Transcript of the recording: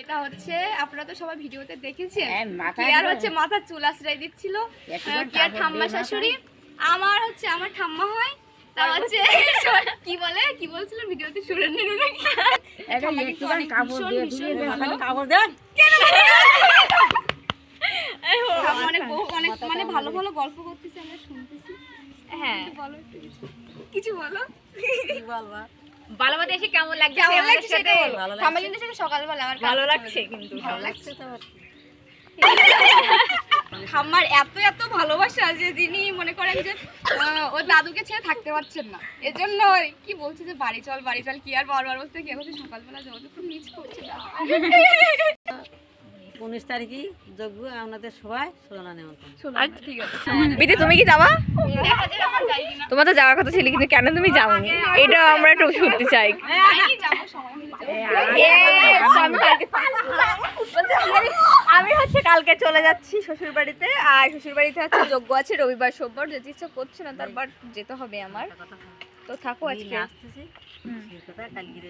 এটা হচ্ছে আপনারা তো সবাই ভিডিওতে দেখেছেন, কেয়ার হচ্ছে মাথার চুল আশ্রয় দিচ্ছিল, কেয়ার ঠাম্মা শাশুড়ি, আমার হচ্ছে আমার ঠাম্মা হয়, তা হচ্ছে কি বলে কি বলছিল ভিডিওতে শুনেন নাকি কাপড় দেন অনেক মানে ভালো ভালো গল্প করতেছে, আমরা শুনতেছি। হ্যাঁ বলো কিছু বলো, বলবা বালাবাদে এসে কেমন লাগছে? কেমন লাগছে সেটা সাথে? বলো। ঠাম্মা কিন্তু সেটা সকালবেলা আমার ভালো লাগছে কিন্তু ভালো লাগছে। তো ঠাম্মার এত এত ভালোবাসা যে যিনি মনে করেন যে ওর দাদুকে ছেড়ে থাকতে পারছেন না, এজন্য কি বলছে যে বাড়ি চল কি আর বারবার বলতে কি বলছে সকালবেলা যাওয়া তো খুব মিস করছে না। 19 তারিখে যোগ্য আপনাদের সবাই সোনা নেমন্তন্ন। ঠিক আছে বিতে তুমি কি যাবা? দেখা যাবে আমার যাই কিনা। তোমার তো যাওয়ার কথা ছিল কিন্তু কেন তুমি যাওনি? এটা আমরা একটু শুনতে চাই। আমি যাবো সময় হলে যাবো। আমি হচ্ছে কালকে চলে যাচ্ছি শ্বশুর বাড়িতে, আর শ্বশুর বাড়িতে হচ্ছে যজ্ঞ আছে রবিবার সোমবার, যেতে ইচ্ছা করছে না, তারপর যেতে হবে আমার। তো থাকো আজকে। আসতেছি সেই কথা কালকে